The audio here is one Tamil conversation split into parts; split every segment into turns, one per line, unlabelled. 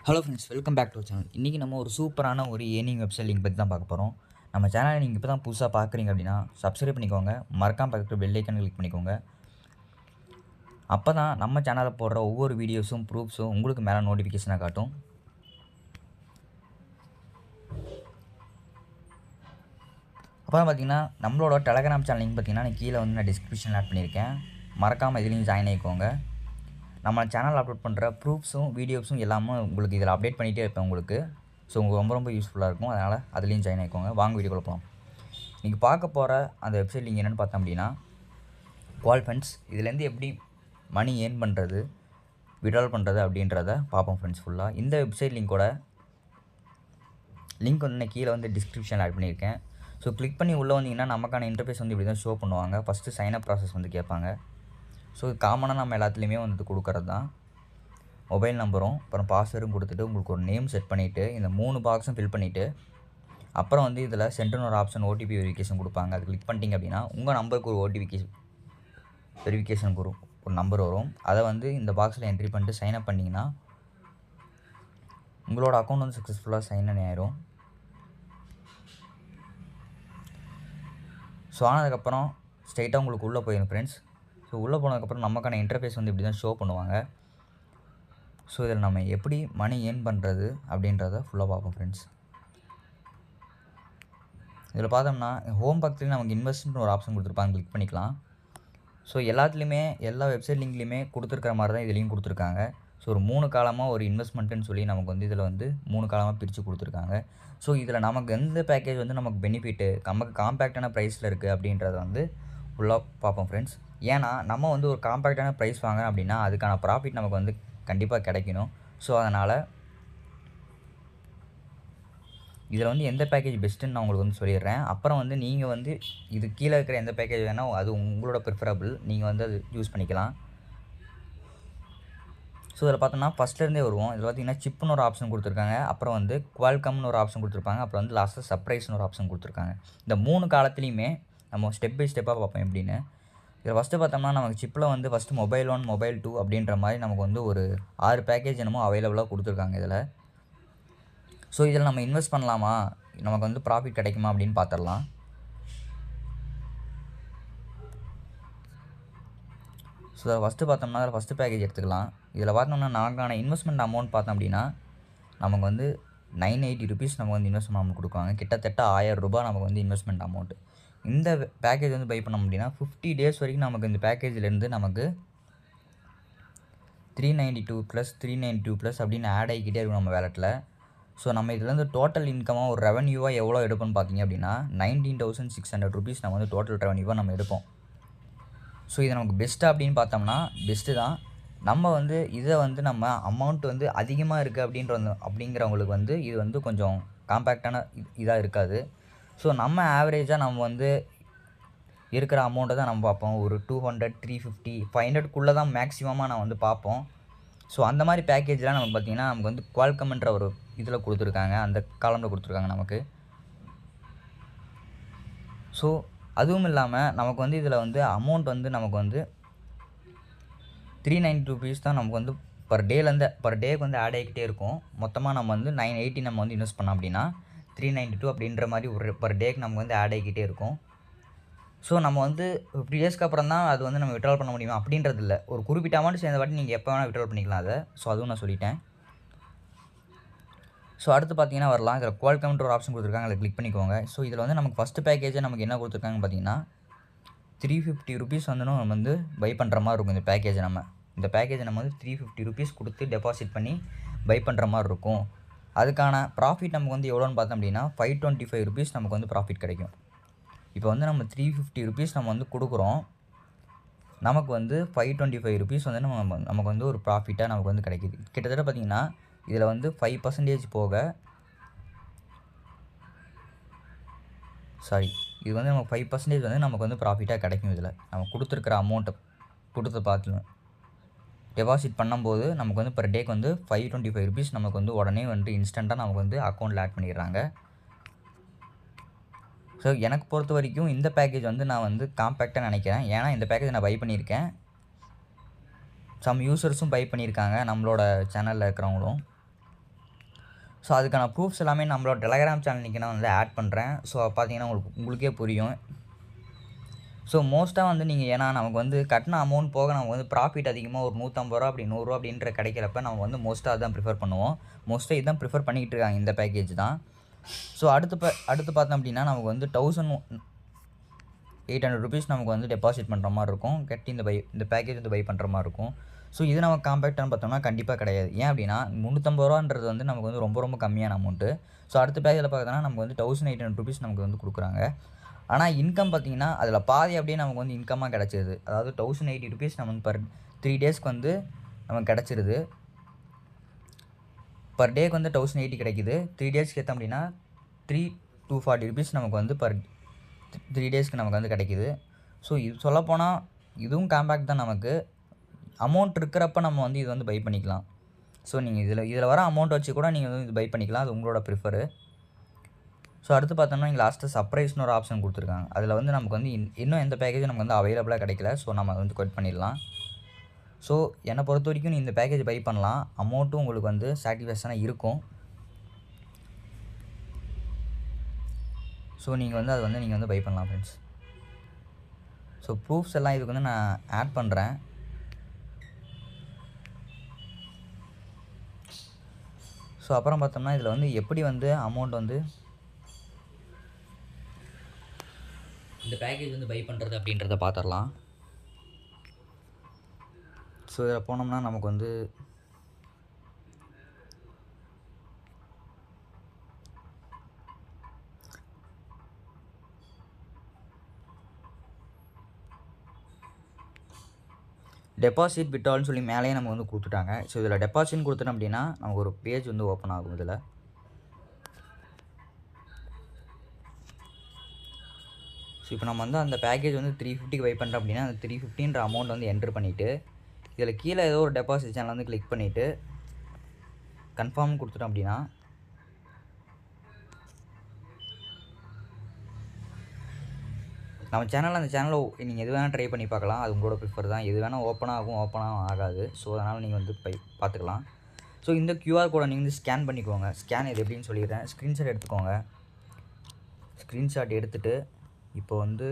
Hello friends, welcome back to channel. இன்றைக்கி நம்ம ஒரு சூப்பரான ஒரு ஏர்னிங் வெப்சைட் லிங்க் பற்றி தான் பார்க்க போகிறோம். நம்ம சேனலை நீங்கள் இப்போ தான் புதுசாக பார்க்குறீங்க அப்படின்னா சப்ஸ்கிரைப் பண்ணிக்கோங்க. மறக்காம பக்கத்தில் பெல் ஐக்கன் கிளிக் பண்ணிக்கோங்க. அப்போ தான் நம்ம சேனலில் போடுற ஒவ்வொரு வீடியோஸும் ப்ரூஃப்ஸும் உங்களுக்கு மேலே நோட்டிஃபிகேஷனாக காட்டும். அப்புறம் பார்த்திங்கன்னா நம்மளோட டெலகிராம் சேனல் லிங்க் பார்த்திங்கன்னா கீழே வந்து நான் டிஸ்கிரிப்ஷனில் ஆட் பண்ணியிருக்கேன். மறக்காமல் இதுலேயும் ஜாயின் ஆகிக்கோங்க. நம்ம சேனல் அப்லோட் பண்ணுற ப்ரூஃப்ஸும் வீடியோஸும் எல்லாமே உங்களுக்கு இதில் அப்டேட் பண்ணிகிட்டே இருப்பேன் உங்களுக்கு. ஸோ உங்களுக்கு ரொம்ப ரொம்ப யூஸ்ஃபுல்லாக இருக்கும். அதனால் அதுலேயும் ஜாயின் ஆகிக்கோங்க. வாங்க வீடியோக்குள்ள போகலாம். நீங்கள் பார்க்க போகிற அந்த வெப்சைட் லிங்க் என்னென்னு பார்த்தோம் அப்படின்னா குவால்ஃபண்ட்ஸ். இதுலேருந்து எப்படி மணி ஏர்ன் பண்ணுறது, விட்ரால் பண்ணுறது அப்படின்றத பார்ப்போம் ஃப்ரெண்ட்ஸ் ஃபுல்லாக. இந்த வெப்சைட் லிங்க்கோட லிங்க் வந்து நான் கீழே வந்து டிஸ்கிரிப்ஷனில் ஆட் பண்ணியிருக்கேன். ஸோ கிளிக் பண்ணி உள்ளே வந்தீங்கன்னா நமக்கான இன்டர்ஃபேஸ் வந்து இப்படி தான் ஷோ பண்ணுவாங்க. ஃபஸ்ட்டு சைனப் ப்ராசஸ் வந்து கேட்பாங்க. ஸோ காமனாக நம்ம எல்லாத்துலேயுமே வந்து கொடுக்குறது தான். மொபைல் நம்பரும் அப்புறம் பாஸ்வேர்டும் கொடுத்துட்டு உங்களுக்கு ஒரு நேம் செட் பண்ணிவிட்டு இந்த 3 பாக்ஸும் ஃபில் பண்ணிவிட்டு அப்புறம் வந்து இதில் சென்டர்னு ஒரு ஆப்ஷன் ஓடிபி வெரிஃபிகேஷன் கொடுப்பாங்க. அது கிளிக் பண்ணிட்டீங்க அப்படின்னா உங்கள் நம்பருக்கு ஒரு ஓடிபி வெரிஃபிகேஷனுக்கு ஒரு நம்பர் வரும். அதை வந்து இந்த பாக்ஸில் என்ட்ரி பண்ணிட்டு சைன் அப் பண்ணிங்கன்னா உங்களோட அக்கௌண்ட் வந்து சக்ஸஸ்ஃபுல்லாக சைன் இன் ஆயிரும். ஸோ ஆனதுக்கப்புறம் ஸ்ட்ரைட்டாக உங்களுக்கு உள்ளே போயிடும் ஃப்ரெண்ட்ஸ். ஸோ உள்ளே போனதுக்கப்புறம் நமக்கான இன்டர்ஃபேஸ் வந்து இப்படி தான் ஷோ பண்ணுவாங்க. ஸோ இதில் நம்ம எப்படி மணி ஏர்ன் பண்ணுறது அப்படின்றத ஃபுல்லாக பார்ப்போம் ஃப்ரெண்ட்ஸ். இதில் பார்த்தோம்னா ஹோம் பக்கத்துலேயும் நமக்கு இன்வெஸ்ட்மெண்ட் ஒரு ஆப்ஷன் கொடுத்துருப்பாங்க, கிளிக் பண்ணிக்கலாம். ஸோ எல்லாத்துலேயுமே எல்லா வெப்சைட் லிங்க்லேயுமே கொடுத்துருக்கிற மாதிரி தான் இதுலேயும் கொடுத்துருக்காங்க. ஸோ ஒரு 3 காலமாக ஒரு இன்வெஸ்ட்மெண்ட்டுன்னு சொல்லி நமக்கு வந்து இதில் வந்து 3 காலமாக பிரித்து கொடுத்துருக்காங்க. ஸோ இதில் நமக்கு எந்த பேக்கேஜ் வந்து நமக்கு பெனிஃபிட்டு நமக்கு காம்பேக்டான ப்ரைஸில் இருக்குது அப்படின்றத வந்து ஃபுல்லாக பார்ப்போம் ஃப்ரெண்ட்ஸ். ஏன்னா நம்ம வந்து ஒரு காம்பேக்டான ப்ரைஸ் வாங்குறோம் அப்படின்னா அதுக்கான ப்ராஃபிட் நமக்கு வந்து கண்டிப்பாக கிடைக்கணும். ஸோ அதனால் இதில் வந்து எந்த பேக்கேஜ் பெஸ்ட்டுன்னு நான் உங்களுக்கு வந்து சொல்லிடுறேன். அப்புறம் வந்து நீங்கள் வந்து இது கீழே இருக்கிற எந்த பேக்கேஜ் வேணால் அது உங்களோட ப்ரிஃபரபிள், நீங்கள் வந்து அது யூஸ் பண்ணிக்கலாம். ஸோ இதில் பார்த்தோம்னா ஃபஸ்ட்லேருந்தே வருவோம். இதில் பார்த்தீங்கன்னா சிப்புன்னு ஒரு ஆப்ஷன் கொடுத்துருக்காங்க. அப்புறம் வந்து குவால்கம்னு ஒரு ஆப்ஷன் கொடுத்துருப்பாங்க. அப்புறம் வந்து லாஸ்ட்டாக சர்ப்ரைஸ்னு ஒரு ஆப்ஷன் கொடுத்துருக்காங்க. இந்த 3 காலத்துலேயுமே நம்ம ஸ்டெப் பை ஸ்டெப்பாக பார்ப்போம் எப்படின்னு. இதில் ஃபஸ்ட்டு பார்த்தோம்னா நமக்கு சிப்பில் வந்து ஃபஸ்ட்டு மொபைல் 1 மொபைல் 2 அப்படின்ற மாதிரி நமக்கு வந்து ஒரு 6 பேக்கேஜ் என்னமோ அவைலபிளாக கொடுத்துருக்காங்க இதில். ஸோ இதில் நம்ம இன்வெஸ்ட் பண்ணலாமா, நமக்கு வந்து ப்ராஃபிட் கிடைக்குமா அப்படின்னு பார்த்துடலாம். ஸோ ஃபஸ்ட்டு பார்த்தோம்னா அதில் ஃபஸ்ட்டு பேக்கேஜ் எடுத்துக்கலாம். இதில் பார்த்தோம்னா நமக்கான இன்வெஸ்ட்மெண்ட் அமௌண்ட் பார்த்தோம் அப்படின்னா நமக்கு வந்து 980 ருபீஸ் நமக்கு வந்து இன்வெஸ்ட்மெண்ட் அமௌண்ட் கொடுக்குவாங்க. கிட்டத்தட்ட 1000 ரூபாய் நமக்கு வந்து இன்வெஸ்ட்மெண்ட் அமௌண்ட்டு. இந்த பேக்கேஜ் வந்து பை பண்ணோம் அப்படின்னா 50 டேஸ் வரைக்கும் நமக்கு இந்த பேக்கேஜ்லேருந்து நமக்கு 392 ப்ளஸ் 392 ப்ளஸ் அப்படின்னு ஆட் ஆகிக்கிட்டே இருக்கும் நம்ம வேலெட்டில். ஸோ நம்ம இதுலேருந்து டோட்டல் இன்கமாக ஒரு ரெவன்யூவாக எவ்வளோ எடுப்போம்னு பார்த்தீங்க அப்படின்னா 19,600 ருபீஸ் நம்ம வந்து டோட்டல் ரெவன்யூவாக நம்ம எடுப்போம். ஸோ இது நமக்கு பெஸ்ட்டாக அப்படின்னு பார்த்தோம்னா பெஸ்ட்டு தான். நம்ம வந்து இதை வந்து நம்ம அமௌண்ட் வந்து அதிகமாக இருக்குது அப்படிங்கிறவங்களுக்கு வந்து இது வந்து கொஞ்சம் காம்பேக்டான இதாக இருக்காது. ஸோ நம்ம ஆவரேஜாக நம்ம வந்து இருக்கிற அமௌண்ட்டை தான் நம்ம பார்ப்போம். ஒரு 200, 350, 500க்குள்ளே தான் மேக்ஸிமமாக நான் வந்து பார்ப்போம். ஸோ அந்த மாதிரி பேக்கேஜ்லாம் நமக்கு பார்த்திங்கன்னா நமக்கு வந்து குவால்கம்ன்ற ஒரு இதில் கொடுத்துருக்காங்க, அந்த காலமில் கொடுத்துருக்காங்க நமக்கு. ஸோ அதுவும் இல்லாமல் நமக்கு வந்து இதில் வந்து அமௌண்ட் வந்து நமக்கு வந்து 390 ருபீஸ் தான் நமக்கு வந்து பர் டேக்கு வந்து ஆட் ஆகிக்கிட்டே இருக்கும். மொத்தமாக நம்ம வந்து 980 நம்ம வந்து இன்வெஸ்ட் பண்ணோம் அப்படின்னா 392 அப்படின்ற மாதிரி ஒரு பர் டேக்கு நமக்கு வந்து ஆட் ஆகிக்கிட்டே இருக்கும். ஸோ நம்ம வந்து 50 டேஸ்க்கு அப்புறம் தான் அது வந்து நம்ம விட்ரால் பண்ண முடியுமா அப்படின்றது இல்லை. ஒரு குறிப்பிட்ட அமௌண்ட் சேர்ந்த வாட்டி நீங்கள் எப்போ வேணால் விட்ரால் பண்ணிக்கலாம் அதை. ஸோ அதுவும் நான் சொல்லிட்டேன். ஸோ அடுத்து பார்த்தீங்கன்னா வரலாம். இதில் குவால்கம்ன்ற ஒரு ஆப்ஷன் கொடுத்துருக்காங்க, அதில் கிளிக் பண்ணிக்கோங்க. ஸோ இதில் வந்து நமக்கு ஃபஸ்ட்டு பேக்கேஜை நமக்கு என்ன கொடுத்துருக்காங்கன்னு பார்த்தீங்கன்னா 350 ருபீஸ் வந்து நம்ம வந்து பை பண்ணுற மாதிரி இருக்கும். இந்த பேக்கேஜை நம்ம வந்து 350 ருபீஸ் கொடுத்து டெபாசிட் பண்ணி பை பண்ணுற மாதிரி இருக்கும். அதுக்கான ப்ராஃபிட் நமக்கு வந்து எவ்வளோன்னு பார்த்தோம் அப்படின்னா 525 ருபீஸ் நமக்கு வந்து ப்ராஃபிட் கிடைக்கும். இப்போ வந்து நம்ம 350 ருபீஸ் நம்ம வந்து கொடுக்குறோம், நமக்கு வந்து 525 ருபீஸ் வந்து நமக்கு வந்து ஒரு ப்ராஃபிட்டாக நமக்கு வந்து கிடைக்கிது. கிட்டத்தட்ட பார்த்திங்கன்னா இதில் வந்து 5% போக இது வந்து நமக்கு 5% வந்து நமக்கு வந்து ப்ராஃபிட்டாக கிடைக்கும். இதில் நம்ம கொடுத்துருக்கிற அமௌண்ட்டை கொடுத்து பார்த்துலாம் டெபாசிட் பண்ணும்போது நமக்கு வந்து பர் டேக்கு வந்து 525 ருபீஸ் நமக்கு வந்து உடனே வந்து இன்ஸ்டண்ட்டாக நமக்கு வந்து அக்கௌண்ட்டில் ஆட் பண்ணிடுறாங்க. ஸோ எனக்கு பொறுத்த வரைக்கும் இந்த பேக்கேஜ் வந்து நான் வந்து காம்பேக்டாக நினைக்கிறேன். ஏன்னா இந்த பேக்கேஜ் நான் பை பண்ணியிருக்கேன், சம் யூசர்ஸும் பை பண்ணியிருக்காங்க நம்மளோட சேனலில் இருக்கிறவங்களும். ஸோ அதுக்கான ப்ரூஃப்ஸ் எல்லாமே நம்மளோட டெலகிராம் சேனலுக்கு நான் வந்து ஆட் பண்ணுறேன். ஸோ பார்த்தீங்கன்னா உங்களுக்கே புரியும். ஸோ மோஸ்ட்டாக வந்து நீங்கள் ஏன்னா நமக்கு வந்து கட்டின அமௌண்ட் போக நமக்கு வந்து ப்ராஃபிட் அதிகமாக ஒரு ரூ. 150 அப்படி ரூ. 100 அப்படின்ற கிடைக்கிறப்ப நம்ம வந்து மோஸ்ட்டாக அதுதான் ப்ரிஃபர் பண்ணுவோம். மோஸ்ட்டாக இதுதான் ப்ரிஃபர் பண்ணிக்கிட்டு இருக்காங்க இந்த பேக்கேஜ் தான். ஸோ அடுத்து பார்த்தோம் அப்படின்னா நமக்கு வந்து ₹1800 நமக்கு வந்து டெபாசிட் பண்ணுற மாதிரி இருக்கும். கட்டி இந்த பேக்கேஜ் வந்து பை பண்ணுற மாதிரி இருக்கும். ஸோ இது நம்ம காம்பேக்டானு பார்த்தோம்னா கண்டிப்பாக கிடையாது. ஏன் அப்படின்னா ₹350 வந்து நமக்கு வந்து ரொம்ப ரொம்ப கம்மியான அமௌண்ட்டு. ஸோ அடுத்த பேக்கேஜில் பார்த்தோன்னா நமக்கு வந்து ₹1800 நமக்கு வந்து கொடுக்குறாங்க. ஆனால் இன்கம் பார்த்தீங்கன்னா அதில் பாதி அப்படியே நமக்கு வந்து இன்கமாக கிடச்சிருது. அதாவது ₹1080 நமக்கு பர் 3 டேஸ்க்கு வந்து நமக்கு கிடச்சிருது. பர் டேக்கு வந்து 1080 கிடைக்குது. 3 டேஸ்க்கு ஏற்றோம் அப்படின்னா ₹3240 நமக்கு வந்து பர் 3 டேஸ்க்கு நமக்கு வந்து கிடைக்குது. ஸோ இது சொல்லப்போனால் இதுவும் காம்பேக்ட் தான். நமக்கு அமௌண்ட் இருக்கிறப்ப நம்ம வந்து இது வந்து பை பண்ணிக்கலாம். ஸோ நீங்கள் இதில் வர அமௌண்ட் வச்சு கூட நீங்கள் வந்து இது பை பண்ணிக்கலாம். அது உங்களோட ப்ரிஃபரு. ஸோ அடுத்து பார்த்தோம்னா இங்கே லாஸ்ட்டு சர்ப்ரைஸ்னு ஒரு ஆப்ஷன் கொடுத்துருக்காங்க. அதில் வந்து நமக்கு வந்து இன்னும் எந்த பேக்கேஜும் நமக்கு வந்து அவைலபிளாக கிடைக்கல. ஸோ நம்ம வந்து கொட் பண்ணிடலாம். ஸோ என்னை பொறுத்த வரைக்கும் நீ இந்த பேக்கேஜ் பை பண்ணலாம். அமௌண்ட்டும் உங்களுக்கு வந்து சாட்டிஸ்ஃபேக்ஷனாக இருக்கும். ஸோ நீங்கள் வந்து அதை வந்து நீங்கள் வந்து பை பண்ணலாம் ஃப்ரெண்ட்ஸ். ஸோ ப்ரூஃப்ஸ் எல்லாம் இதுக்கு வந்து நான் ஆட் பண்ணுறேன். ஸோ அப்புறம் பார்த்தோம்னா இதில் வந்து எப்படி வந்து அமௌண்ட் வந்து இந்த பேக்கேஜ் வந்து பை பண்ணுறது அப்படின்றத பார்த்துடலாம். ஸோ இதில் போனோம்னா நமக்கு வந்து டெபாசிட் விட்ரால்னு சொல்லி மேலேயே நம்ம வந்து கொடுத்துட்டாங்க. ஸோ இதில் டெபாசிட்னு கொடுத்துட்டோம் அப்படின்னா நமக்கு ஒரு பேஜ் வந்து ஓப்பன் ஆகும். இதில் ஸோ இப்போ நம்ம வந்து அந்த பேக்கேஜ் வந்து 350 பை பண்ணுறோம் அப்படின்னா அந்த 350ன்ற அமௌண்ட் வந்து என்ட்ரு பண்ணிவிட்டு இதில் கீழே ஏதோ ஒரு டெபாசிட் சேனல் வந்து கிளிக் பண்ணிவிட்டு கன்ஃபார்ம் கொடுத்துட்டோம் அப்படின்னா நம்ம சேனலில் அந்த சேனலில் நீங்கள் எது வேணால் ட்ரை பண்ணி பார்க்கலாம். அது உங்களோட ப்ரிஃபர் தான். எது வேணால் ஓப்பனாகவும் ஆகாது. ஸோ அதனால் நீங்கள் வந்து பார்த்துக்கலாம். ஸோ இந்த கியூஆர் கோடை நீங்கள் வந்து ஸ்கேன் பண்ணிக்கோங்க. ஸ்கேன் இது எப்படின்னு சொல்லிடுறேன். ஸ்க்ரீன்ஷாட் எடுத்துக்கோங்க. ஸ்க்ரீன்ஷாட் எடுத்துகிட்டு இப்போ வந்து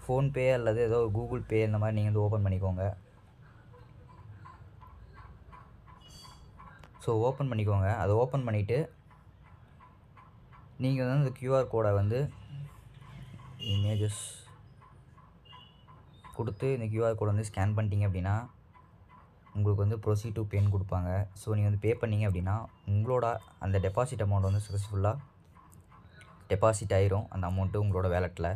ஃபோன்பே அல்லது ஏதோ கூகுள் பே இந்த மாதிரி நீங்கள் வந்து ஓப்பன் பண்ணிக்கோங்க. ஸோ ஓப்பன் பண்ணிக்கோங்க. அதை ஓப்பன் பண்ணிவிட்டு நீங்கள் வந்து இந்த கியூஆர் கோடை வந்து இமேஜஸ் கொடுத்து இந்த கியூஆர் கோடை வந்து ஸ்கேன் பண்ணிட்டீங்க அப்படின்னா உங்களுக்கு வந்து ப்ரொசீட் டு பேன்னு கொடுப்பாங்க. ஸோ நீங்கள் வந்து பே பண்ணிங்க அப்படின்னா உங்களோட அந்த டெபாசிட் அமௌண்ட் வந்து சக்ஸஸ்ஃபுல்லாக டெபாசிட் ஆயிரும் அந்த அமௌண்ட்டு உங்களோட வேலெட்டில்.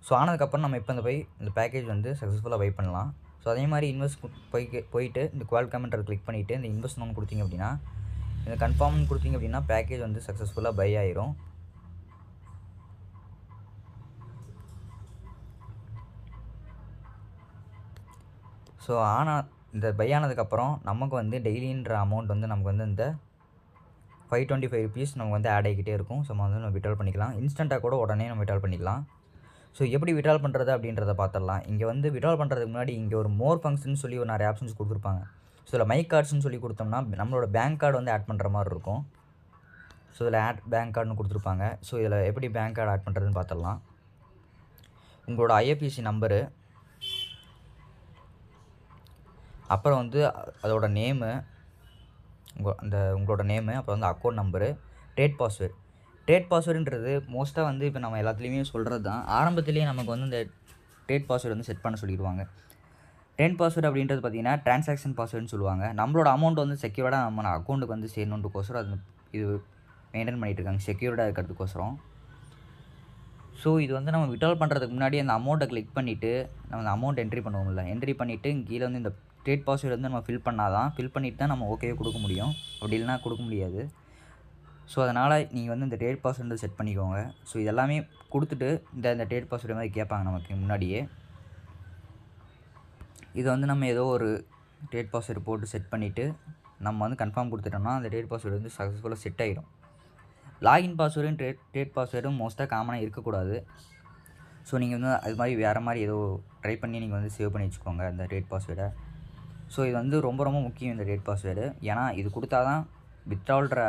ஸோ ஆனதுக்கப்புறம் நம்ம இப்போ இந்த பேக்கேஜ் வந்து சக்ஸஸ்ஃபுல்லாக பை பண்ணலாம். ஸோ அதே மாதிரி போயிட்டு இந்த குவால் கமெண்ட்டை கிளிக் பண்ணிவிட்டு இந்த இன்வெஸ்ட் ஒன்று கொடுத்தீங்க அப்படின்னா இந்த கன்ஃபார்ம்னு கொடுத்தீங்க அப்படின்னா பேக்கேஜ் வந்து சக்ஸஸ்ஃபுல்லாக பை ஆயிரும். ஸோ இந்த பை ஆனதுக்கப்புறம் நமக்கு வந்து டெய்லின்ற அமௌண்ட் வந்து நமக்கு வந்து இந்த ₹525 நமக்கு வந்து ஆட் ஆகிக்கிட்டே இருக்கும். ஸோ நம்ம வந்து நம்ம விட்ரால் பண்ணிக்கலாம். இன்ஸ்டண்ட்டாக கூட உடனே நம்ம விட்ரால் பண்ணிக்கலாம். ஸோ எப்படி விட்ரால் பண்ணுறது அப்படின்றத பார்த்துடலாம். இங்கே வந்து விட்ரால் பண்ணுறதுக்கு முன்னாடி இங்கே ஒரு மோர் ஃபங்க்ஷன் சொல்லி ஒரு நிறைய ஆப்ஷன்ஸ் கொடுத்துருப்பாங்க. ஸோ இதில் மை கார்ட்ஸ்னு சொல்லி கொடுத்தோம்னா நம்மளோட பேங்க் கார்டு வந்து ஆட் பண்ணுற மாதிரி இருக்கும். ஸோ இதில் ஆட் பேங்க் கார்டுன்னு கொடுத்துருப்பாங்க. ஸோ இதில் எப்படி பேங்க் கார்டு ஆட் பண்ணுறதுன்னு பார்த்துடலாம். உங்களோட ஐஎஃப்எஸ்சி நம்பரு, அப்புறம் வந்து அதோட நேமு, உங்களோட நேமு, அப்புறம் வந்து அக்கௌண்ட் நம்பரு, ட்ரேட் பாஸ்வேர்டுன்றது மோஸ்ட்டாக வந்து இப்போ நம்ம எல்லாத்துலேயுமே சொல்கிறது தான். ஆரம்பத்துலேயே நமக்கு வந்து இந்த ட்ரேட் பாஸ்வேர்டு வந்து செட் பண்ண சொல்லிடுவாங்க. ட்ரேட் பாஸ்வேர்டு அப்படின்றது பார்த்திங்கன்னா ட்ரான்சாக்ஷன் பாஸ்வேர்டுன்னு சொல்லுவாங்க. நம்மளோட அமௌண்ட் வந்து செக்யூர்டாக நம்ம அக்கௌண்ட்டுக்கு வந்து சேரணுன்றக்கோசரம் அது இது மெயின்டைன் பண்ணிகிட்டு இருக்காங்க, செக்யூர்டாக இருக்கிறதுக்கோசரம். ஸோ இது வந்து நம்ம விட்ரால் பண்ணுறதுக்கு முன்னாடி அந்த அமௌண்ட்டை கிளிக் பண்ணிவிட்டு நம்ம அந்த அமௌண்ட் என்ட்ரி பண்ணுவோம்ல, என்ட்ரி பண்ணிவிட்டு கீழே வந்து இந்த ட்ரேட் பாஸ்வேர்டு வந்து நம்ம ஃபில் பண்ணிட்டு தான் நம்ம ஓகேவே கொடுக்க முடியும். அப்படி இல்லைனா கொடுக்க முடியாது. ஸோ அதனால் நீங்கள் வந்து இந்த ட்ரேட் பாஸ்வேர்டு செட் பண்ணிக்கோங்க. ஸோ இதெல்லாமே கொடுத்துட்டு இந்த ட்ரேட் பாஸ்வேர்டு மாதிரி கேட்பாங்க நமக்கு முன்னாடியே. இதை வந்து நம்ம ஏதோ ஒரு ட்ரேட் பாஸ்வேர்டு போட்டு செட் பண்ணிவிட்டு நம்ம வந்து கன்ஃபார்ம் கொடுத்துட்டோம்னா அந்த ட்ரேட் பாஸ்வேர்டு வந்து சக்ஸஸ்ஃபுல்லாக செட் ஆகிடும். லாகின் பாஸ்வேர்டும் ட்ரேட் பாஸ்வேர்டும் மோஸ்ட்டாக காமனாக இருக்கக்கூடாது. ஸோ நீங்கள் வந்து அது மாதிரி வேறு மாதிரி ஏதோ ட்ரை பண்ணி நீங்கள் வந்து சேவ் பண்ணி வச்சுக்கோங்க அந்த ட்ரேட் பாஸ்வேர்டை. ஸோ இது வந்து ரொம்ப ரொம்ப முக்கியம் இந்த ட்ரேட் பாஸ்வேர்டு. ஏன்னா இது கொடுத்தா தான் வித்ட்ரால்ன்ற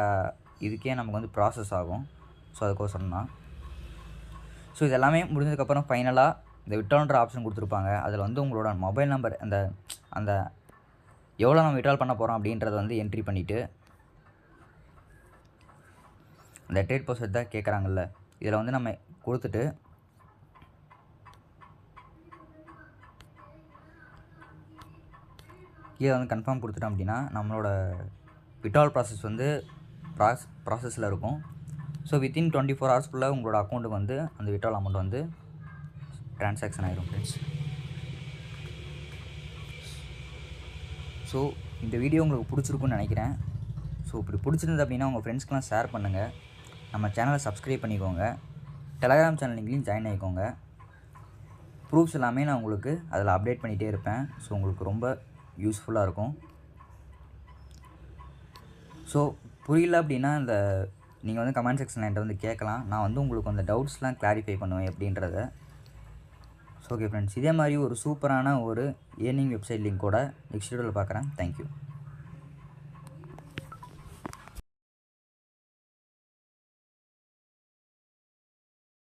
இதுக்கே நமக்கு வந்து ப்ராசஸ் ஆகும். ஸோ அதுக்கோசரம் தான். ஸோ இது எல்லாமே முடிஞ்சதுக்கப்புறம் ஃபைனலாக இந்த விட்ரான்ற ஆப்ஷன் கொடுத்துருப்பாங்க. அதில் வந்து உங்களோட மொபைல் நம்பர் அந்த எவ்வளோ நம்ம விட்ரால் பண்ண போகிறோம் அப்படின்றத வந்து என்ட்ரி பண்ணிவிட்டு அந்த ட்ரேட் ப்ராசஸ் தான் கேட்குறாங்கல்ல, இதில் வந்து நம்ம கொடுத்துட்டு கீழே வந்து கன்ஃபார்ம் கொடுத்துட்டோம் அப்படின்னா நம்மளோட விட்ரால் ப்ராசஸ் வந்து ப்ராசஸில் இருக்கும். ஸோ வித்தின் 24 ஹவர்ஸ்க்குள்ளே உங்களோட அக்கௌண்ட்டுக்கு வந்து அந்த விட்ரால் அமௌண்ட் வந்து ட்ரான்சாக்ஷன் ஆகிடும் ஃப்ரெண்ட்ஸ். ஸோ இந்த வீடியோ உங்களுக்கு பிடிச்சிருக்குன்னு நினைக்கிறேன். ஸோ இப்படி பிடிச்சிருந்தது அப்படின்னா உங்கள் ஃப்ரெண்ட்ஸ்க்கெலாம் ஷேர் பண்ணுங்கள். நம்ம சேனலை சப்ஸ்கிரைப் பண்ணிக்கோங்க. டெலகிராம் சேனல் லிங்க்லையும் ஜாயின் ஆகிக்கோங்க. ப்ரூஃப்ஸ் எல்லாமே நான் உங்களுக்கு அதில் அப்டேட் பண்ணிகிட்டே இருப்பேன். ஸோ உங்களுக்கு ரொம்ப யூஸ்ஃபுல்லாக இருக்கும். ஸோ புரியல அப்படின்னா நீங்கள் வந்து கமெண்ட் செக்ஷனில் என்கிட்ட வந்து கேட்கலாம். நான் வந்து உங்களுக்கு அந்த டவுட்ஸ்லாம் கிளாரிஃபை பண்ணுவேன் எப்படின்றத. ஸோ ஓகே ஃப்ரெண்ட்ஸ், இதே மாதிரி ஒரு சூப்பரான ஒரு ஏர்னிங் வெப்சைட் லிங்க் கூட நெக்ஸ்ட் வீடியோவில் பார்க்குறேன். தேங்க்யூ.